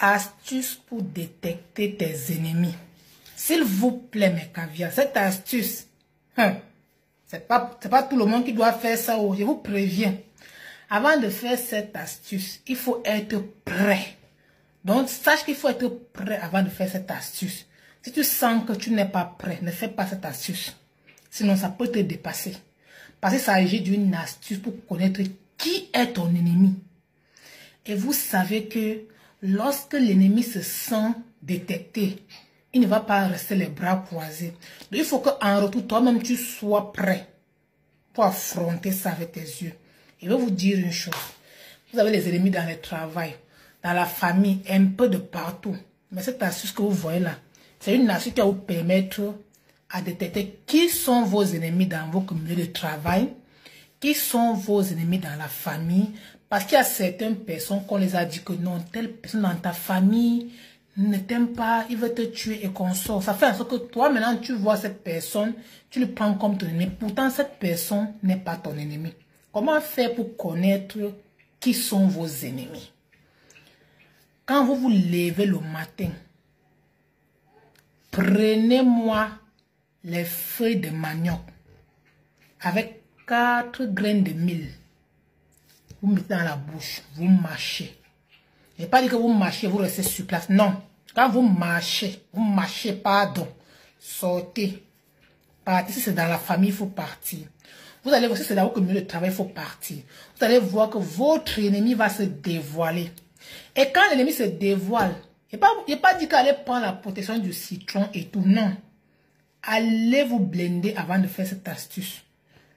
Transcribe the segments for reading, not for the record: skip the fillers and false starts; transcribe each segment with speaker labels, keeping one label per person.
Speaker 1: Astuce pour détecter tes ennemis. S'il vous plaît, mes caviars, cette astuce, c'est pas tout le monde qui doit faire ça. Je vous préviens. Avant de faire cette astuce, il faut être prêt. Donc, sache qu'il faut être prêt avant de faire cette astuce. Si tu sens que tu n'es pas prêt, ne fais pas cette astuce. Sinon, ça peut te dépasser. Parce qu'il s'agit d'une astuce pour connaître qui est ton ennemi. Et vous savez que lorsque l'ennemi se sent détecté, il ne va pas rester les bras croisés. Donc, il faut qu'en retour, toi-même, tu sois prêt pour affronter ça avec tes yeux. Je vais vous dire une chose. Vous avez les ennemis dans le travail, dans la famille, un peu de partout. Mais cette astuce que vous voyez là, c'est une astuce qui va vous permettre à détecter qui sont vos ennemis dans vos communautés de travail, qui sont vos ennemis dans la famille. Parce qu'il y a certaines personnes qu'on les a dit que non, telle personne dans ta famille ne t'aime pas, il veut te tuer et qu'on sort. Ça fait en sorte que toi, maintenant, tu vois cette personne, tu le prends comme ton ennemi. Pourtant, cette personne n'est pas ton ennemi. Comment faire pour connaître qui sont vos ennemis? Quand vous vous levez le matin, prenez-moi les feuilles de manioc avec 4 graines de mil. Vous mettez dans la bouche, vous mâchez. Je n'ai pas dit que vous mâchez, vous restez sur place. Non. Quand vous marchez, pardon. Sortez. Partez. Si c'est dans la famille, il faut partir. Vous allez voir, si c'est dans votre communauté de travail, il faut partir. Vous allez voir que votre ennemi va se dévoiler. Et quand l'ennemi se dévoile, il n'est pas dit qu'allez prendre la protection du citron et tout. Non. Allez vous blender avant de faire cette astuce.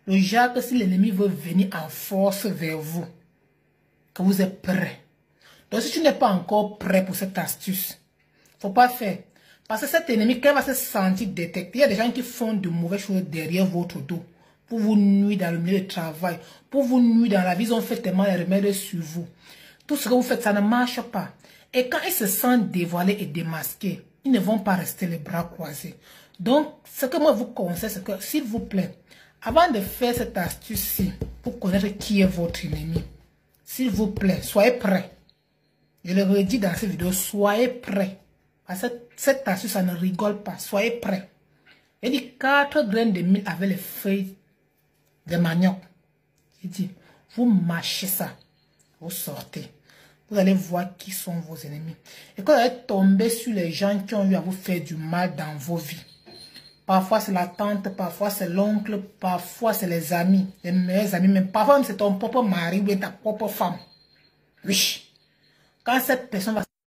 Speaker 1: Le genre que si l'ennemi veut venir en force vers vous, que vous êtes prêt. Donc si tu n'es pas encore prêt pour cette astuce, il ne faut pas faire. Parce que cet ennemi, quand il va se sentir détecté, il y a des gens qui font de mauvaises choses derrière votre dos. Pour vous nuire dans le milieu de travail. Pour vous nuire dans la vie, ils ont fait tellement les remèdes sur vous. Tout ce que vous faites, ça ne marche pas. Et quand ils se sentent dévoilés et démasqués, ils ne vont pas rester les bras croisés. Donc, ce que moi vous conseille, c'est que, s'il vous plaît, avant de faire cette astuce-ci, pour connaître qui est votre ennemi, s'il vous plaît, soyez prêts. Je le redis dans cette vidéo, soyez prêts. Parce que cette astuce, ça ne rigole pas. Soyez prêts. Il dit 4 graines de mil avec les feuilles de manioc. Il dit, vous mâchez ça. Vous sortez. Vous allez voir qui sont vos ennemis. Et quand vous allez tomber sur les gens qui ont eu à vous faire du mal dans vos vies. Parfois c'est la tante, parfois c'est l'oncle, parfois c'est les amis, les meilleurs amis, même parfois c'est ton propre mari ou ta propre femme. Oui. Quand cette personne va